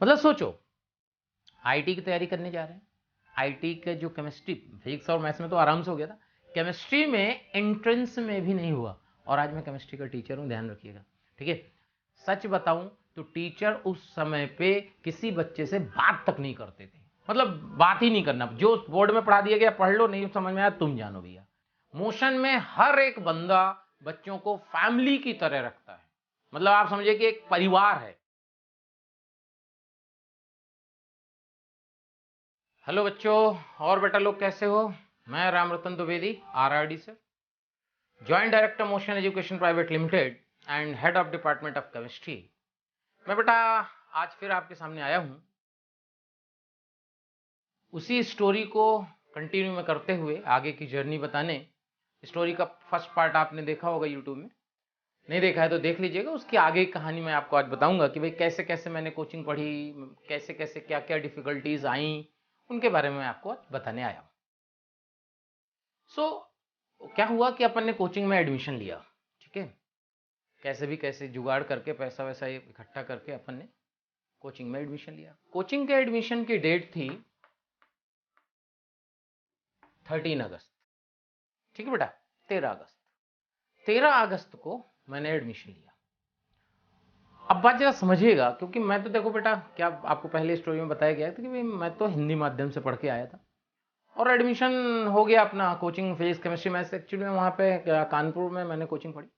मतलब सोचो, आईटी की तैयारी करने जा रहे हैं, आईटी का जो केमिस्ट्री, फिजिक्स और मैथ्स में तो आराम से हो गया था, केमिस्ट्री में एंट्रेंस में भी नहीं हुआ, और आज मैं केमिस्ट्री का टीचर हूं, ध्यान रखिएगा, ठीक है। सच बताऊं तो टीचर उस समय पे किसी बच्चे से बात तक नहीं करते थे, मतलब बात ही नहीं करना, जो बोर्ड में पढ़ा दिया गया पढ़ लो, नहीं समझ में आया तुम जानो भैया। मोशन में हर एक बंदा बच्चों को फैमिली की तरह रखता है, मतलब आप समझिए कि एक परिवार है। हेलो बच्चों और बेटा लोग, कैसे हो? मैं राम रतन द्विवेदी, आरआरडी से, joint director motion education private limited and head of department of chemistry. मैं बेटा आज फिर आपके सामने आया हूं, उसी स्टोरी को कंटिन्यू में करते हुए आगे की जर्नी बताने। स्टोरी का फर्स्ट पार्ट आपने देखा होगा यूट्यूब में, नहीं देखा है तो देख लीजिएगा। उसकी आगे की कहानी मैं आपको आज बताऊंगा कि भाई कैसे कैसे मैंने कोचिंग पढ़ी, कैसे कैसे क्या क्या डिफिकल्टीज आई, उनके बारे में मैं आपको आज बताने आया हूं। क्या हुआ कि अपन ने कोचिंग में एडमिशन लिया, ठीक है, कैसे भी कैसे जुगाड़ करके पैसा वैसा इकट्ठा करके अपन ने कोचिंग में एडमिशन लिया। कोचिंग के एडमिशन की डेट थी 13 अगस्त, ठीक है बेटा, 13 अगस्त को मैंने एडमिशन लिया। अब बात जरा समझिएगा, क्योंकि मैं तो देखो बेटा, क्या आपको पहले स्टोरी में बताया गया था कि भाई मैं तो हिंदी माध्यम से पढ़ के आया था, और एडमिशन हो गया अपना coaching physics chemistry maths. Actually में वहाँ पे कानपुर में मैंने कोचिंग पढ़ी।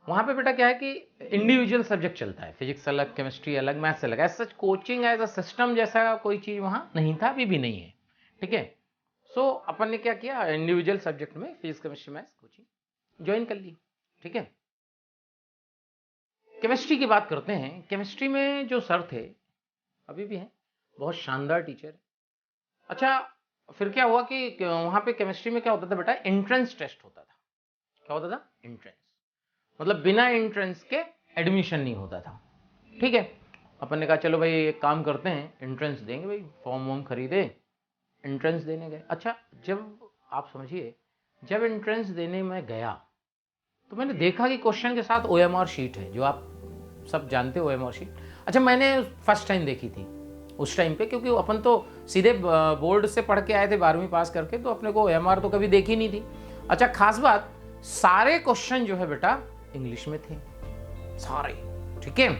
वहाँ पे बेटा क्या है कि इंडिविजुअल सब्जेक्ट चलता है, फिजिक्स अलग, केमिस्ट्री अलग, मैथ्स अलग। ऐसा कोचिंग एज अ सिस्टम जैसा कोई चीज़ वहाँ नहीं था, अभी भी नहीं है, ठीक है। अपन ने क्या किया, इंडिविजुअल सब्जेक्ट में physics chemistry maths coaching join कर ली, ठीक है। केमिस्ट्री की बात करते हैं। केमिस्ट्री में जो सर थे, अभी भी हैं, बहुत शानदार टीचर है। अच्छा, फिर क्या हुआ कि वहाँ पे केमिस्ट्री में क्या होता था बेटा, एंट्रेंस टेस्ट होता था। क्या होता था? एंट्रेंस, मतलब बिना एंट्रेंस के एडमिशन नहीं होता था, ठीक है। अपन ने कहा चलो भाई एक काम करते हैं, एंट्रेंस देंगे भाई, फॉर्म वॉर्म खरीदे, एंट्रेंस देने गए। अच्छा, जब आप समझिए, जब एंट्रेंस देने में गया तो मैंने देखा कि क्वेश्चन के साथ ओएमआर शीट है, जो आप सब जानते हो ओएमआर शीट। अच्छा, मैंने फर्स्ट टाइम देखी थी उस टाइम पे, क्योंकि अपन तो सीधे बोर्ड से पढ़ के आए थे 12वीं पास करके, तो अपने को ओएमआर तो कभी देखी नहीं थी। अच्छा, खास बात, सारे क्वेश्चन जो है बेटा इंग्लिश में थे, सारे, ठीक है।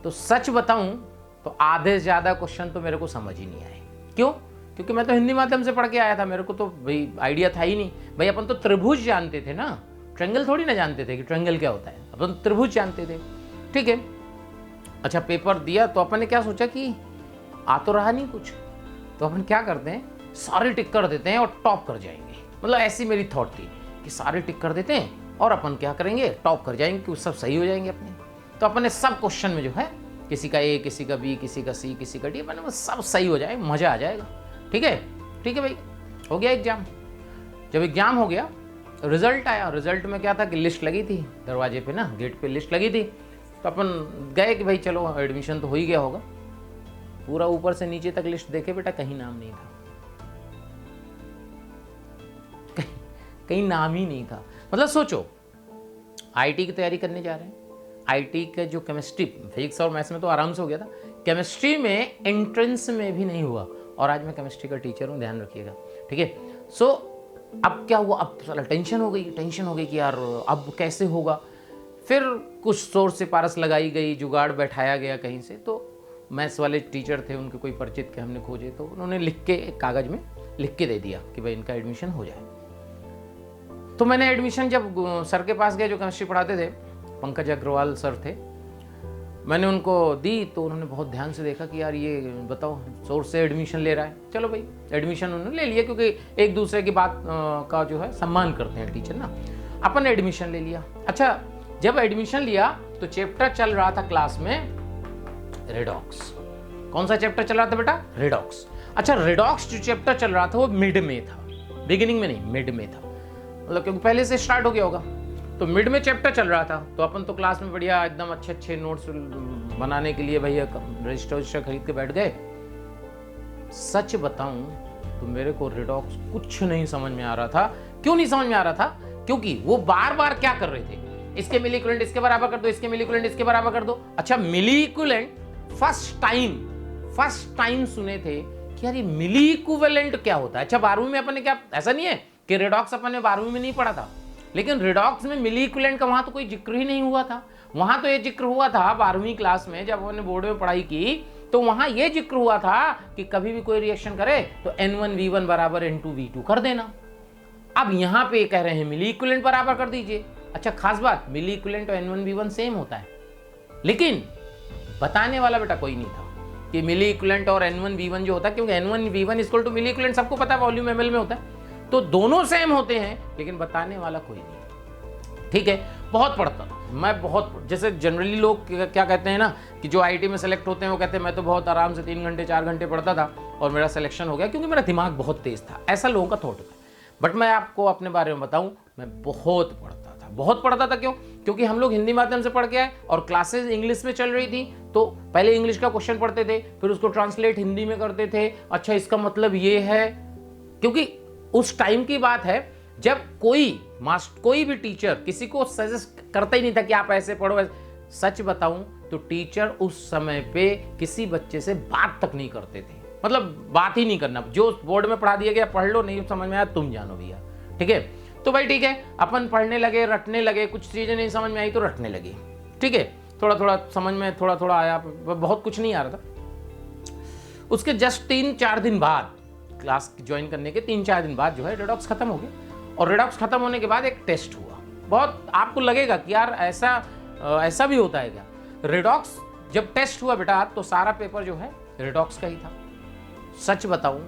तो सच बताऊं तो आधे से ज्यादा क्वेश्चन तो मेरे को समझ ही नहीं आए। क्यों? क्योंकि मैं तो हिंदी माध्यम से पढ़ के आया था, मेरे को तो भाई आइडिया था ही नहीं। भाई अपन तो त्रिभुज जानते थे ना, ट्रायंगल थोड़ी ना जानते थे कि ट्रायंगल क्या होता है, अपन तो त्रिभुज जानते थे, ठीक है। अच्छा, पेपर दिया तो अपन ने क्या सोचा कि आ तो रहा नहीं कुछ, तो अपन क्या करते हैं, सारे टिक कर देते हैं और टॉप कर जाएंगे। मतलब ऐसी मेरी थॉट थी कि सारे टिक कर देते हैं और अपन क्या करेंगे, टॉप कर जाएंगे, क्योंकि सब सही हो जाएंगे अपने। तो अपन ने सब क्वेश्चन में जो है, किसी का ए, किसी का बी, किसी का सी, किसी का डी, अपन सब सही हो जाए, मजा आ जाएगा, ठीक है। ठीक है भाई, हो गया एग्जाम। जब एग्जाम हो गया, रिजल्ट आया। रिजल्ट में क्या था कि लिस्ट लगी थी दरवाजे पे ना, गेट पे लिस्ट लगी थी। तो अपन गए कि भाई चलो एडमिशन तो हो ही गया होगा। पूरा ऊपर से नीचे तक लिस्ट देखे बेटा, कहीं नाम नहीं था, कहीं नाम ही नहीं था। मतलब सोचो, आईटी की तैयारी करने जा रहे हैं, आईटी का जो केमिस्ट्री, फिजिक्स और मैथ्स में तो आराम से हो गया था, केमिस्ट्री में एंट्रेंस में भी नहीं हुआ, और आज मैं केमिस्ट्री का टीचर हूँ, ध्यान रखिएगा, ठीक है। अब क्या हुआ, अब साला टेंशन हो गई कि यार अब कैसे होगा। फिर कुछ सोर्स से पारस लगाई गई, जुगाड़ बैठाया गया कहीं से। तो मैथ्स वाले टीचर थे, उनके कोई परिचित के हमने खोजे, तो उन्होंने लिख के एक कागज़ में लिख के दे दिया कि भाई इनका एडमिशन हो जाए। तो मैंने एडमिशन जब सर के पास गया, जो केमिस्ट्री पढ़ाते थे, पंकज अग्रवाल सर थे, मैंने उनको दी। तो उन्होंने बहुत ध्यान से देखा कि यार ये बताओ, सोर्स से एडमिशन ले रहा है, चलो भाई एडमिशन उन्होंने ले लिया, क्योंकि एक दूसरे की बात का जो है सम्मान करते हैं टीचर ना। अपन ने एडमिशन ले लिया। अच्छा, जब एडमिशन लिया तो चैप्टर चल रहा था क्लास में रेडॉक्स। कौन सा चैप्टर चल रहा था बेटा? रेडॉक्स। अच्छा, रेडॉक्स जो चैप्टर चल रहा था वो मिड में था, बिगिनिंग में नहीं, मिड में था, मतलब क्योंकि पहले से स्टार्ट हो गया होगा। तो मिड में चैप्टर चल रहा था, तो अपन तो क्लास में बढ़िया एकदम अच्छे अच्छे नोट्स बनाने के लिए भैया रजिस्टर खरीद के बैठ गए। सच बताऊं तो मेरे को रेडॉक्स कुछ नहीं समझ में आ रहा था। क्यों नहीं समझ में आ रहा था? क्योंकि वो बार बार क्या कर रहे थे, इसके मिली इक्विवेलेंट इसके बराबर कर दो, इसके मिली इक्विवेलेंट इसके बराबर कर दो। अच्छा, मिली इक्विवेलेंट फर्स्ट टाइम सुने थे कि यार ये मिली इक्विवेलेंट क्या होता है। अच्छा, 12वीं में अपन ने क्या, ऐसा नहीं है कि रेडॉक्स अपन ने 12वीं में नहीं पढ़ा था, लेकिन रेडॉक्स में मिली इक्विवेलेंट का वहां तो कोई जिक्र ही नहीं हुआ था। वहां तो ये जिक्र हुआ था 12वीं क्लास में, जब हमने बोर्ड में पढ़ाई की तो वहां ये जिक्र हुआ था कि कभी भी कोई रिएक्शन करे तो N1V1 बराबर N2V2 कर देना। अब यहां पे कह रहे हैं मिली इक्विवेलेंट बराबर कर दीजिए। अच्छा, खास बात, मिली इक्विवेलेंट और N1V1 सेम होता है, लेकिन बताने वाला बेटा कोई नहीं था कि मिली इक्विवेलेंट और N1V1 जो होता है, क्योंकि N1V1 equal to milli equivalent सबको पता है वॉल्यूम ml में होता है, तो दोनों सेम होते हैं, लेकिन बताने वाला कोई नहीं। ठीक है, बहुत पढ़ता था मैं, बहुत। जैसे जनरली लोग क्या कहते हैं ना कि जो आईटी में सेलेक्ट होते हैं वो कहते हैं मैं तो बहुत आराम से 3 घंटे 4 घंटे पढ़ता था और मेरा सिलेक्शन हो गया क्योंकि मेरा दिमाग बहुत तेज था। ऐसा लोगों का थॉट होता है, बट मैं आपको अपने बारे में बताऊं, मैं बहुत पढ़ता था। क्यों? क्योंकि हम लोग हिंदी माध्यम से पढ़ के आए और क्लासेस इंग्लिश में चल रही थी, तो पहले इंग्लिश का क्वेश्चन पढ़ते थे, फिर उसको ट्रांसलेट हिंदी में करते थे। अच्छा, इसका मतलब ये है, क्योंकि उस टाइम की बात है जब कोई भी टीचर किसी को सजेस्ट करता ही नहीं था कि आप ऐसे पढ़ो। सच बताऊं तो टीचर उस समय पे किसी बच्चे से बात तक नहीं करते थे, मतलब बात ही नहीं करना, जो बोर्ड में पढ़ा दिया गया पढ़ लो, नहीं समझ में आया तुम जानो भैया। ठीक है, तो भाई ठीक है, अपन पढ़ने लगे, रटने लगे, कुछ चीजें नहीं समझ में आई तो रटने लगी। ठीक है, थोड़ा थोड़ा समझ में थोड़ा आया, बहुत कुछ नहीं आ रहा था। उसके जस्ट 3-4 दिन बाद, क्लास ज्वाइन करने के 3-4 दिन बाद जो है रेडॉक्स खत्म हो गया, और रेडॉक्स खत्म होने के बाद एक टेस्ट हुआ। बहुत आपको लगेगा कि यार ऐसा भी होता है क्या। रेडॉक्स जब टेस्ट हुआ बेटा, तो सारा पेपर जो है रेडॉक्स का ही था। सच बताऊं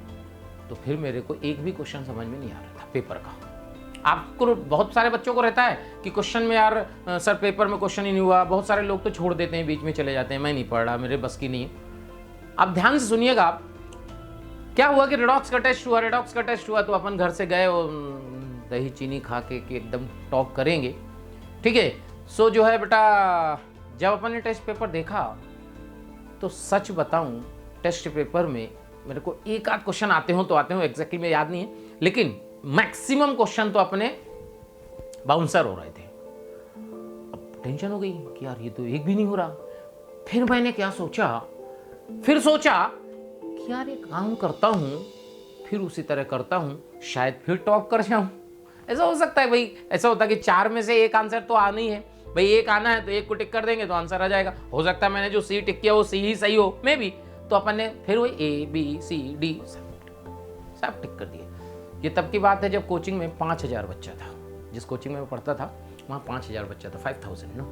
तो फिर मेरे को एक भी क्वेश्चन समझ में नहीं आ रहा था पेपर का। आपको बहुत सारे बच्चों को रहता है कि क्वेश्चन में यार सर पेपर में क्वेश्चन ही नहीं हुआ, बहुत सारे लोग तो छोड़ देते हैं, बीच में चले जाते हैं, मैं नहीं पढ़ रहा, मेरे बस की नहीं है। अब ध्यान से सुनिएगा आप, क्या हुआ कि रेडॉक्स का टेस्ट हुआ तो अपन घर से गए और दही चीनी खा के कि एकदम टॉप करेंगे। ठीक है, सो जो है बेटा, जब अपन ने टेस्ट पेपर देखा तो सच बताऊं, टेस्ट पेपर में मेरे को एक आध क्वेश्चन आते हो एग्जैक्टली में याद नहीं है, लेकिन मैक्सिमम क्वेश्चन तो अपने बाउंसर हो रहे थे। अब टेंशन हो गई कि यार ये तो एक भी नहीं हो रहा। फिर मैंने क्या सोचा कि यार एक काम करता हूं, फिर उसी तरह करता हूं, शायद फिर टॉप कर जाऊं। ऐसा हो सकता है भाई, ऐसा होता है कि 4 में से एक आंसर तो आना ही है भाई, एक आना है तो एक को टिक कर देंगे तो आंसर आ जाएगा। हो सकता है मैंने जो सी टिक किया वो सी ही सही हो, मे बी, तो अपन ने फिर वही ABCD सब टिक कर दिए। ये तब की बात है जब कोचिंग में 5000 बच्चा था। जिस कोचिंग में मैं पढ़ता था वहाँ 5000 बच्चा था, 5000 नो,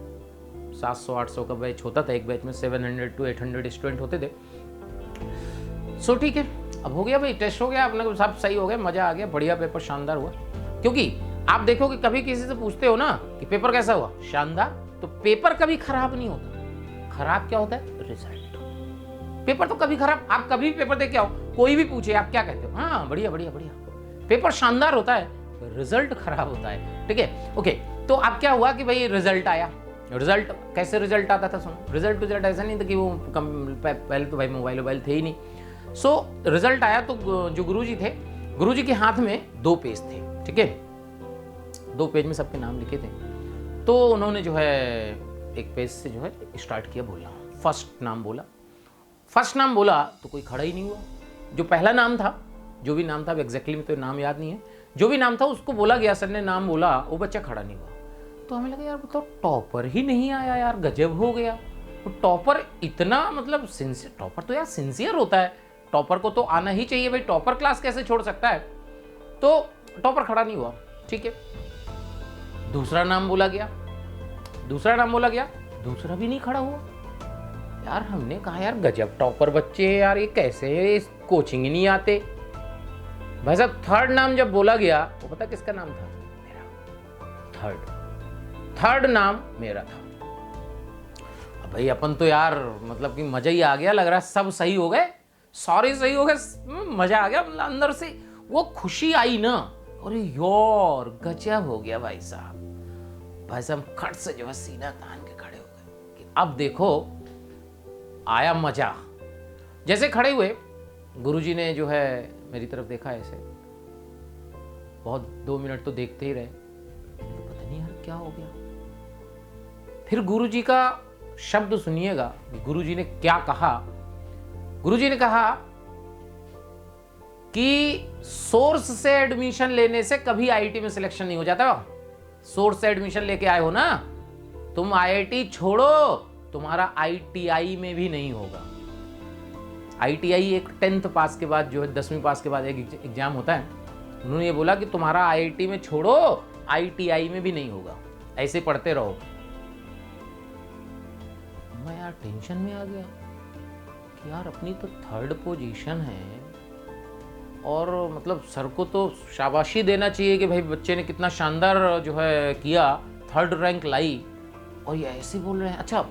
700-800 का बैच होता था, एक बैच में 700 to 800 स्टूडेंट होते थे। सो ठीक है, अब हो गया भाई, टेस्ट हो गया, अपने सब सही हो गया, मजा आ गया, बढ़िया पेपर शानदार हुआ। क्योंकि आप देखो कि कभी किसी से पूछते हो ना कि पेपर कैसा हुआ, शानदार, तो पेपर कभी खराब नहीं होता। खराब क्या होता है? रिजल्ट। पेपर तो कभी खराब, आप कभी पेपर देख के आओ, कोई भी पूछे आप क्या कहते हो? हाँ बढ़िया बढ़िया बढ़िया। पेपर शानदार होता है, रिजल्ट खराब होता है। ठीक है, ओके। तो अब क्या हुआ कि भाई रिजल्ट आया। रिजल्ट कैसे रिजल्ट आता था? सुनो, रिजल्ट ऐसा नहीं था कि वो पहले तो भाई मोबाइल थे ही नहीं। सो रिजल्ट आया तो जो गुरुजी थे, गुरुजी के हाथ में 2 पेज थे। ठीक है, 2 पेज में सबके नाम लिखे थे। तो उन्होंने जो है एक पेज से जो है स्टार्ट किया बोलना। फर्स्ट नाम बोला तो कोई खड़ा ही नहीं हुआ। जो पहला नाम था, जो भी नाम था, एग्जैक्टली में तो नाम याद नहीं है, जो भी नाम था उसको बोला गया, सर ने नाम बोला, वो बच्चा खड़ा नहीं हुआ। तो हमें लगा यार तो टॉपर ही नहीं आया यार, गजब हो गया। तो टॉपर इतना मतलब सिंसियर, टॉपर तो यार सिंसियर होता है, टॉपर को तो आना ही चाहिए भाई, टॉपर क्लास कैसे छोड़ सकता है। तो टॉपर खड़ा नहीं हुआ। ठीक है, दूसरा नाम बोला गया, दूसरा भी नहीं खड़ा हुआ। यार हमने कहा यार गजब टॉपर बच्चे हैं यार, ये कैसे कोचिंग ही नहीं आते। भाई साहब थर्ड नाम जब बोला गया, वो पता किसका नाम था? मेरा। थर्ड नाम मेरा था। अब भाई अपन तो यार मतलब कि मजा ही आ गया, लग रहा है सब सही हो गए, सॉरी सही हो गए, मजा आ गया, मतलब अंदर से वो खुशी आई ना, अरे यार गजब हो गया भाई साहब खट से जो है सीना तान के खड़े हो गए कि अब देखो आया मजा। जैसे खड़े हुए, गुरुजी ने जो है मेरी तरफ देखा ऐसे, बहुत 2 मिनट तो देखते ही रहे, क्या हो गया? फिर गुरुजी का शब्द सुनिएगा, गुरुजी ने क्या कहा। गुरुजी ने कहा कि सोर्स से एडमिशन लेने से कभी आईआईटी में सिलेक्शन नहीं हो जाता। सोर्स से एडमिशन लेके आए हो ना, तुम आईआईटी छोड़ो, तुम्हारा आईटीआई में भी नहीं होगा। आईटीआई एक 10th पास के बाद जो है 10वीं पास के बाद एक एग्जाम होता है। उन्होंने ये बोला कि तुम्हारा आईआईटी में छोड़ो, आईटीआई में भी नहीं होगा, ऐसे पढ़ते रहो। मैं यार टेंशन में आ गया कि यार अपनी तो 3rd पोजीशन है और मतलब सर को तो शाबाशी देना चाहिए कि भाई बच्चे ने कितना शानदार जो है किया, 3rd रैंक लाई, और ये ऐसे बोल रहे हैं। अच्छा,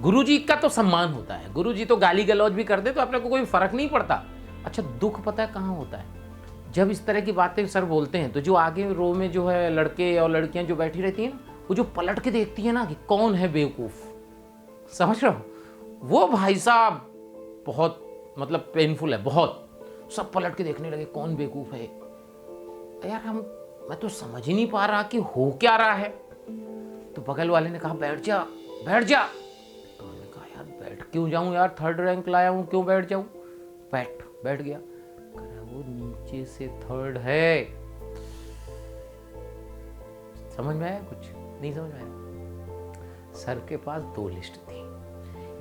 गुरुजी का तो सम्मान होता है, गुरुजी तो गाली गलौज भी कर दे तो अपने को कोई फर्क नहीं पड़ता। अच्छा, दुख पता है कहाँ होता है? जब इस तरह की बातें सर बोलते हैं तो जो आगे रो में जो है लड़के और लड़कियां जो बैठी रहती हैं ना, वो जो पलट के देखती है ना कि कौन है बेवकूफ, समझ रहे हो, वो भाई साहब बहुत मतलब पेनफुल है, बहुत। सब पलट के देखने लगे कौन बेवकूफ है। यार मैं तो समझ ही नहीं पा रहा कि हो क्या रहा है। तो बगल वाले ने कहा बैठ जा बैठ जा। तो मैंने कहा यार बैठ क्यों जाऊं यार, 3rd रैंक लाया हूं, क्यों बैठ जाऊं? बैठ गया। वो नीचे से 3rd है। समझ में आया? कुछ नहीं समझ में आया। सर के पास 2 लिस्ट थी,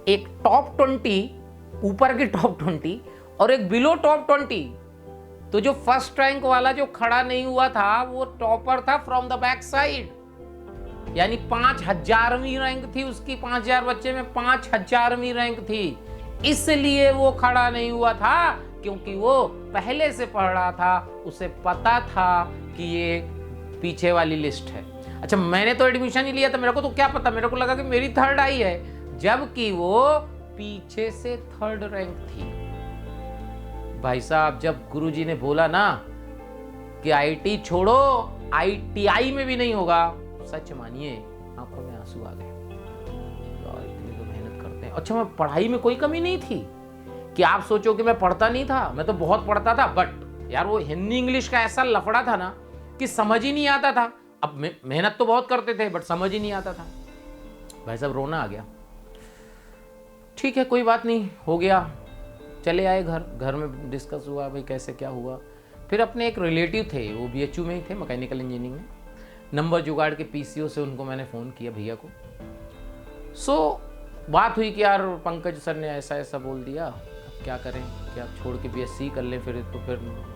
एक टॉप 20, ऊपर की टॉप 20 और एक बिलो टॉप 20। तो जो 1st रैंक वाला जो खड़ा नहीं हुआ था वो टॉपर था फ्रॉम द बैक साइड, यानी 5000वीं रैंक थी उसकी। 5000 बच्चे में 5000वीं रैंक थी, इसलिए वो खड़ा नहीं हुआ था क्योंकि वो पहले से पढ़ रहा था, उसे पता था कि ये पीछे वाली लिस्ट है। अच्छा, मैंने तो एडमिशन ही लिया था, मेरे को तो क्या पता, मेरे को लगा कि मेरी 3rd आई है, जबकि वो पीछे से 3rd रैंक थी। भाई साहब, जब गुरुजी ने बोला ना कि आईटी छोड़ो, आईटीआई में भी नहीं होगा, सच मानिए आंखों में आंसू आ गए। यार इतनी तो मेहनत करते हैं। अच्छा, मैं पढ़ाई में कोई कमी नहीं थी कि आप सोचो कि मैं पढ़ता नहीं था, मैं तो बहुत पढ़ता था, बट यार वो हिंदी इंग्लिश का ऐसा लफड़ा था ना कि समझ ही नहीं आता था। अब मेहनत तो बहुत करते थे बट समझ ही नहीं आता था। भाई साहब रोना आ गया। ठीक है, कोई बात नहीं, हो गया। चले आए घर में डिस्कस हुआ भाई कैसे क्या हुआ। फिर अपने एक रिलेटिव थे, वो बीएचयू में ही थे, मैकेनिकल इंजीनियरिंग में। नंबर जुगाड़ के पीसीओ से उनको मैंने फ़ोन किया भैया को। बात हुई कि यार पंकज सर ने ऐसा ऐसा बोल दिया, अब क्या करें, क्या छोड़ के बीएससी कर लें फिर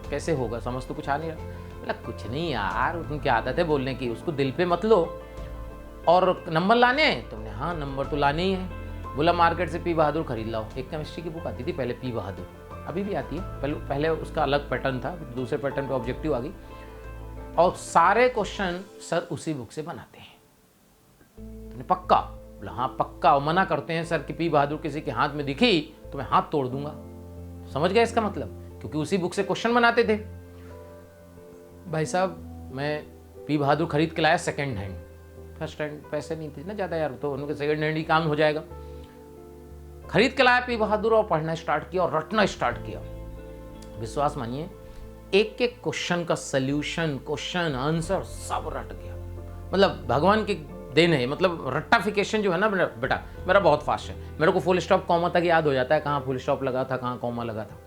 कैसे होगा, समझ तो कुछ आ नहीं रहा। बोला कुछ नहीं यार, उनकी आदत है बोलने की, उसको दिल पे मत लो। और नंबर लाने हैं? तुमने हाँ नंबर तो लाने ही है। बोला मार्केट से पी बहादुर खरीद लाओ। एक केमिस्ट्री की बुक आती थी पहले, पी बहादुर, अभी भी आती है, पहले उसका अलग पैटर्न था, दूसरे पैटर्न पे ऑब्जेक्टिव आ गई, और सारे क्वेश्चन सर उसी बुक से बनाते हैं। तुमने पक्का? बोला हाँ पक्का। और मना करते हैं सर कि पी बहादुर किसी के हाथ में दिखी तो मैं हाथ तोड़ दूंगा। समझ गए इसका मतलब? क्योंकि उसी बुक से क्वेश्चन बनाते थे। भाई साहब मैं पी बहादुर खरीद के लाया सेकेंड हैंड, फर्स्ट हैंड पैसे नहीं थे ना ज़्यादा यार, तो उनके सेकेंड हैंड ही काम हो जाएगा। खरीद के लाया पी बहादुर और पढ़ना स्टार्ट किया और रटना स्टार्ट किया। विश्वास मानिए, एक एक क्वेश्चन का सल्यूशन, क्वेश्चन आंसर सब रट गया। मतलब भगवान की देन है, मतलब रट्टाफिकेशन जो है ना बेटा मेरा बहुत फास्ट है। मेरे को फुल स्टॉप कॉमा तक याद हो जाता है, कहाँ फुल स्टॉप लगा था, कहाँ कॉमा लगा था।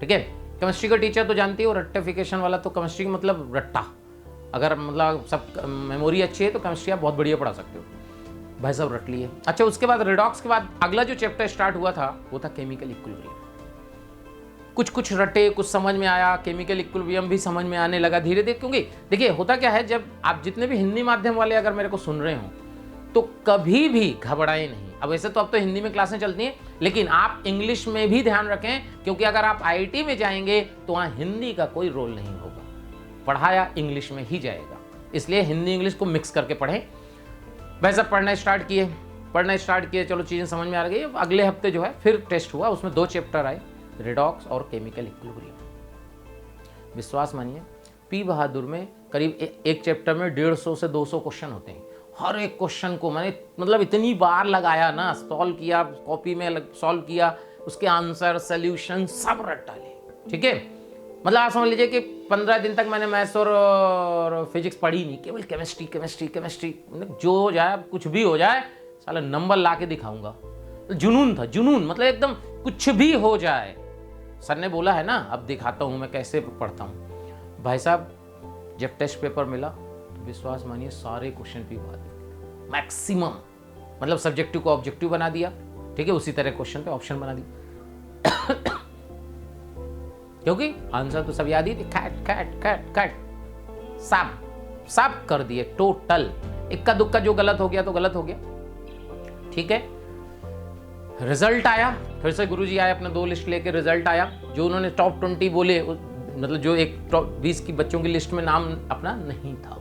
ठीक है, केमिस्ट्री का टीचर तो जानती हो, रट्टाफिकेशन वाला तो केमिस्ट्री मतलब रट्टा। अगर मतलब सब मेमोरी अच्छी है तो केमिस्ट्री आप बहुत बढ़िया पढ़ा सकते हो। भाई साहब रट लिए। अच्छा, उसके बाद रिडॉक्स के बाद अगला जो चैप्टर स्टार्ट हुआ था वो था केमिकल इक्विलिब्रियम। कुछ रटे, कुछ समझ में आया, केमिकल इक्विलिब्रियम भी समझ में आने लगा धीरे धीरे। क्योंकि देखिए होता क्या है, जब आप जितने भी हिंदी माध्यम वाले अगर मेरे को सुन रहे हो तो कभी भी घबराएं नहीं। अब वैसे तो अब तो हिंदी में क्लासें चलती हैं, लेकिन आप इंग्लिश में भी ध्यान रखें, क्योंकि अगर आप आईआईटी में जाएंगे तो वहाँ हिंदी का कोई रोल नहीं होगा, पढ़ाया इंग्लिश में ही जाएगा। इसलिए हिंदी इंग्लिश को मिक्स करके पढ़ें। वैसा पढ़ना स्टार्ट किए, चलो चीज़ें समझ में आ गई। अगले हफ्ते जो है फिर टेस्ट हुआ, उसमें 2 चैप्टर आए, रिडॉक्स और केमिकल इक्विलिब्रियम। विश्वास मानिए, पी बहादुर में करीब एक चैप्टर में 150 से 200 क्वेश्चन होते हैं। हर एक क्वेश्चन को मैंने मतलब इतनी बार लगाया ना, सॉल्व किया, कॉपी में सॉल्व किया, उसके आंसर, सोल्यूशन सब रट डाले। ठीक है, मतलब आप समझ लीजिए कि 15 दिन तक मैंने मैथ्स और फिजिक्स पढ़ी नहीं, केवल केमिस्ट्री केमिस्ट्री केमिस्ट्री, जो हो जाए कुछ भी हो जाए साला नंबर ला के दिखाऊंगा। जुनून था, जुनून, मतलब एकदम कुछ भी हो जाए। सर ने बोला है ना, अब दिखाता हूं मैं कैसे पढ़ता हूं। भाई साहब जब टेस्ट पेपर मिला तो विश्वास मानिए सारे क्वेश्चन पे बात मैक्सिमम, मतलब सब्जेक्टिव को ऑब्जेक्टिव बना दिया, ठीक है, उसी तरह क्वेश्चन पे ऑप्शन बना दिया क्योंकि आंसर तो सब याद ही थे, कैट कैट कैट कैट, सब कर दिए टोटल। इक्का दुक्का जो गलत हो गया तो गलत हो गया, ठीक है। रिजल्ट आया, फिर से गुरुजी आए अपना 2 लिस्ट लेके, रिजल्ट आया। जो उन्होंने टॉप 20 बोले, मतलब जो एक टॉप 20 की बच्चों की लिस्ट में नाम अपना नहीं था,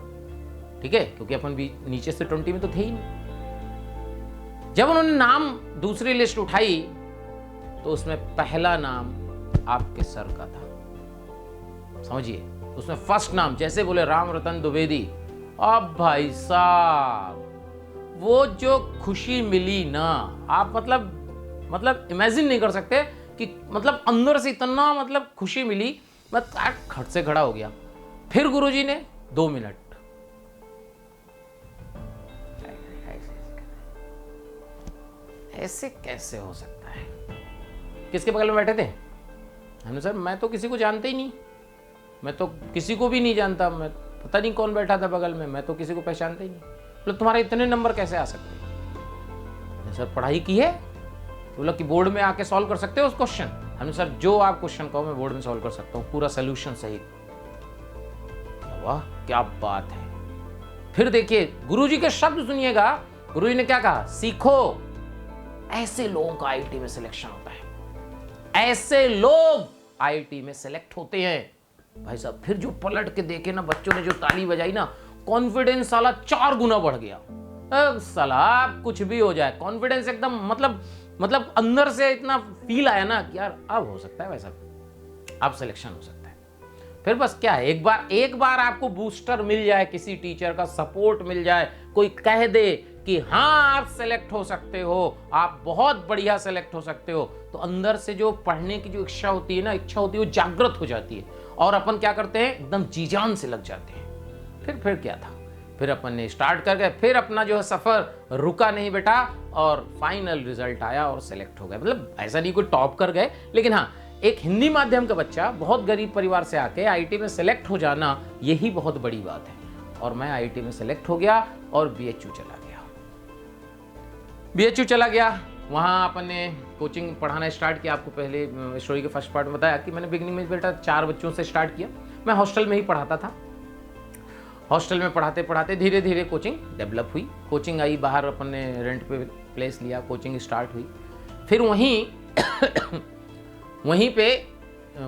ठीक है, क्योंकि अपन भी नीचे से 20 में तो थे ही नहीं। जब उन्होंने नाम दूसरी लिस्ट उठाई तो उसमें पहला नाम आपके सर का था, समझिए। उसमें फर्स्ट नाम जैसे बोले राम रतन द्विवेदी, अब भाई साहब वो जो खुशी मिली ना, आप मतलब इमेजिन नहीं कर सकते कि मतलब अंदर से इतना मतलब खुशी मिली, मैं खट से खड़ा हो गया। फिर गुरुजी ने 2 मिनट, ऐसे कैसे हो सकता है? किसके बगल में बैठे थे? हमने सर मैं तो किसी को जानते ही नहीं, मैं तो किसी को भी नहीं जानता, मैं पता नहीं कौन बैठा था बगल में, मैं तो किसी को पहचानता ही नहीं। मतलब तुम्हारे इतने नंबर कैसे आ सकते हैं? सर पढ़ाई की है, बोला कि बोर्ड में आके सॉल्व कर सकते हो उस क्वेश्चन। हमने सर जो आप क्वेश्चन कहो मैं बोर्ड में सॉल्व कर सकता हूँ, पूरा सोल्यूशन सहित। वाह क्या बात है। फिर देखिए गुरुजी के शब्द सुनिएगा, गुरुजी ने क्या कहा? सीखो, ऐसे लोगों का आईआईटी में सिलेक्शन होता है, ऐसे लोग आईआईटी में सिलेक्ट होते हैं। भाई साहब फिर जो पलट के देखे ना बच्चों ने, जो ताली बजाई ना, कॉन्फिडेंस साला 4 गुना बढ़ गया। साला कुछ भी हो जाए, कॉन्फिडेंस एकदम मतलब अंदर से इतना फील आया ना कि यार अब हो सकता है वैसा, अब सिलेक्शन हो सकता है। फिर बस क्या है, एक बार आपको बूस्टर मिल जाए, किसी टीचर का सपोर्ट मिल जाए, कोई कह दे कि हाँ आप सेलेक्ट हो सकते हो, आप बहुत बढ़िया सेलेक्ट हो सकते हो, तो अंदर से जो पढ़ने की जो इच्छा होती है वो जागृत हो जाती है और अपन क्या करते हैं, एकदम जी जान से लग जाते हैं। फिर क्या था, फिर अपन ने स्टार्ट कर गए, फिर अपना जो है सफर रुका नहीं बेटा, और फाइनल रिजल्ट आया और सेलेक्ट हो गए। मतलब ऐसा नहीं कोई टॉप कर गए, लेकिन हाँ एक हिंदी माध्यम का बच्चा बहुत गरीब परिवार से आके आईआईटी में सेलेक्ट हो जाना, यही बहुत बड़ी बात है। और मैं आईआईटी में सेलेक्ट हो गया और बीएचयू चला गया। वहाँ अपन ने कोचिंग पढ़ाना स्टार्ट किया। आपको पहले स्टोरी के फर्स्ट पार्ट में बताया कि मैंने बिगनिंग में बेटा 4 बच्चों से स्टार्ट किया। मैं हॉस्टल में ही पढ़ाता था। हॉस्टल में पढ़ाते पढ़ाते धीरे धीरे कोचिंग डेवलप हुई। कोचिंग आई बाहर, अपन ने रेंट पे प्लेस लिया, कोचिंग स्टार्ट हुई। फिर वहीं पे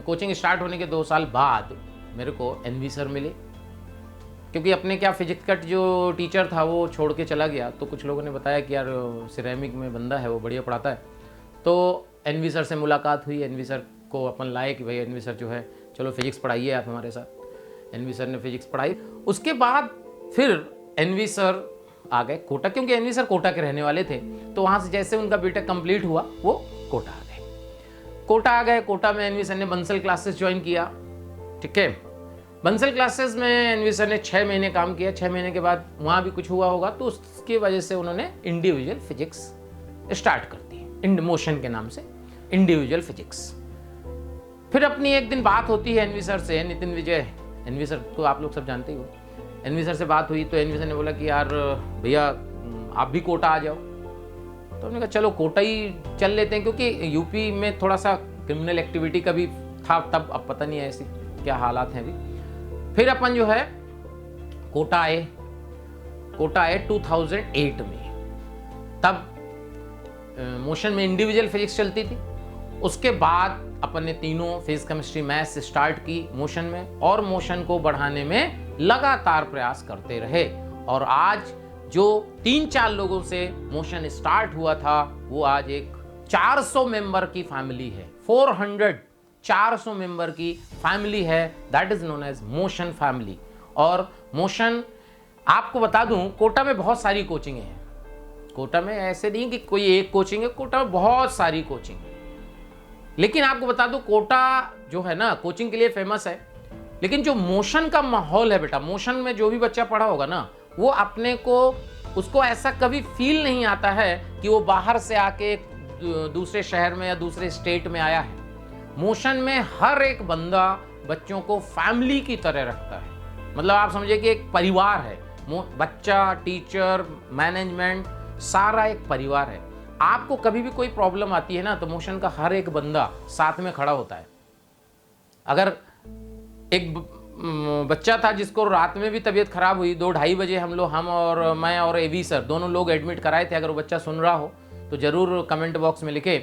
कोचिंग स्टार्ट होने के 2 साल बाद मेरे को एनवी सर मिले, क्योंकि अपने क्या फिजिक्स का जो टीचर था वो छोड़ के चला गया। तो कुछ लोगों ने बताया कि यार सिरेमिक में बंदा है, वो बढ़िया पढ़ाता है। तो एनवी सर से मुलाकात हुई। एनवी सर को अपन लाए कि भाई एनवी सर जो है चलो फिजिक्स पढ़ाइए आप हमारे साथ। एनवी सर ने फिजिक्स पढ़ाई। उसके बाद फिर एनवी सर आ गए कोटा, क्योंकि एनवी सर कोटा के रहने वाले थे। तो वहाँ से जैसे उनका बीटेक कंप्लीट हुआ वो कोटा आ गए। कोटा में एनवी सर ने बंसल क्लासेस ज्वाइन किया, ठीक है। बंसल क्लासेस में एनवी सर ने 6 महीने काम किया। 6 महीने के बाद वहाँ भी कुछ हुआ होगा, तो उसकी वजह से उन्होंने इंडिविजुअल फिजिक्स स्टार्ट कर दी, मोशन के नाम से इंडिविजुअल फिजिक्स। फिर अपनी एक दिन बात होती है एनवी सर से, नितिन विजय, एनवी सर को आप लोग सब जानते ही हो। एनवी सर से बात हुई तो एनवी सर ने बोला कि यार भैया आप भी कोटा आ जाओ। तो हमने कहा चलो कोटा ही चल लेते हैं, क्योंकि यूपी में थोड़ा सा क्रिमिनल एक्टिविटी का भी था तब, अब पता नहीं है ऐसी क्या हालात हैं अभी। फिर अपन जो है कोटा आए 2008 में। तब मोशन में इंडिविजुअल फिजिक्स चलती थी। उसके बाद अपन ने तीनों फिजिक्स केमिस्ट्री मैथ्स स्टार्ट की मोशन में, और मोशन को बढ़ाने में लगातार प्रयास करते रहे। और आज जो 3-4 लोगों से मोशन स्टार्ट हुआ था, वो आज एक 400 मेंबर की फैमिली है। 400 मेंबर की फैमिली है, that is known as motion family. और मोशन, आपको बता दूं, कोटा में बहुत सारी कोचिंग हैं। कोटा में ऐसे नहीं कि कोई एक कोचिंग है, कोटा में बहुत सारी कोचिंग है। लेकिन आपको बता दूं, कोटा जो है ना कोचिंग के लिए फेमस है, लेकिन जो मोशन का माहौल है बेटा, मोशन में जो भी बच्चा पढ़ा होगा ना, वो अपने को, उसको ऐसा कभी फील नहीं आता है कि वो बाहर से आके एक दूसरे शहर में या दूसरे स्टेट में आया है। मोशन में हर एक बंदा बच्चों को फैमिली की तरह रखता है, मतलब आप समझिए कि एक परिवार है। बच्चा, टीचर, मैनेजमेंट, सारा एक परिवार है। आपको कभी भी कोई प्रॉब्लम आती है ना, तो मोशन का हर एक बंदा साथ में खड़ा होता है। अगर एक बच्चा था जिसको रात में भी तबीयत खराब हुई, 2-2:30 बजे हम और मैं और एवी सर दोनों लोग एडमिट कराए थे। अगर वो बच्चा सुन रहा हो तो जरूर कमेंट बॉक्स में लिखे।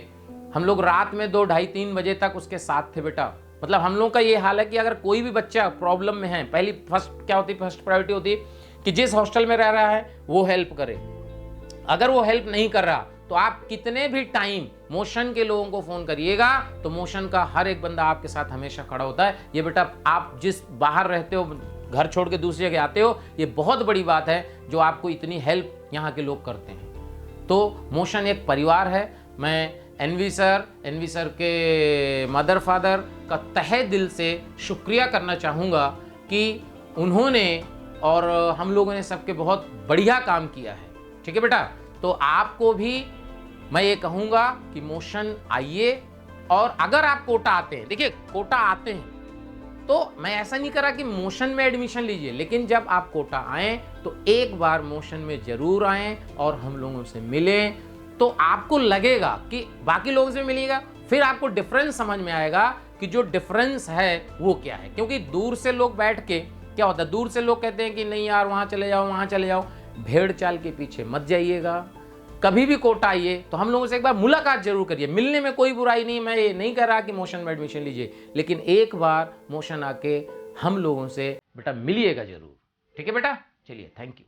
हम लोग रात में 2-2:30-3 बजे तक उसके साथ थे बेटा। मतलब हम लोग का ये हाल है कि अगर कोई भी बच्चा प्रॉब्लम में है, पहली फर्स्ट प्रायोरिटी होती है कि जिस हॉस्टल में रह रहा है वो हेल्प करे। अगर वो हेल्प नहीं कर रहा तो आप कितने भी टाइम मोशन के लोगों को फोन करिएगा, तो मोशन का हर एक बंदा आपके साथ हमेशा खड़ा होता है। ये बेटा, आप जिस बाहर रहते हो, घर छोड़ के दूसरी जगह आते हो, ये बहुत बड़ी बात है जो आपको इतनी हेल्प यहाँ के लोग करते हैं। तो मोशन एक परिवार है। मैं एनवी सर के मदर फादर का तहे दिल से शुक्रिया करना चाहूँगा कि उन्होंने और हम लोगों ने सबके बहुत बढ़िया काम किया है। ठीक है बेटा, तो आपको भी मैं ये कहूँगा कि मोशन आइए, और अगर आप कोटा आते हैं, देखिए कोटा आते हैं तो मैं ऐसा नहीं करा कि मोशन में एडमिशन लीजिए, लेकिन जब आप कोटा आएँ तो एक बार मोशन में जरूर आएँ और हम लोगों से मिलें, तो आपको लगेगा कि बाकी लोगों से मिलिएगा, फिर आपको डिफरेंस समझ में आएगा कि जो डिफरेंस है वो क्या है। क्योंकि दूर से लोग बैठ के क्या होता है, दूर से लोग कहते हैं कि नहीं यार वहाँ चले जाओ, वहाँ चले जाओ। भेड़ चाल के पीछे मत जाइएगा। कभी भी कोटा आइए तो हम लोगों से एक बार मुलाकात जरूर करिए। मिलने में कोई बुराई नहीं, मैं ये नहीं कह रहा कि मोशन में एडमिशन लीजिए, लेकिन एक बार मोशन आके हम लोगों से बेटा मिलिएगा जरूर। ठीक है बेटा, चलिए, थैंक यू।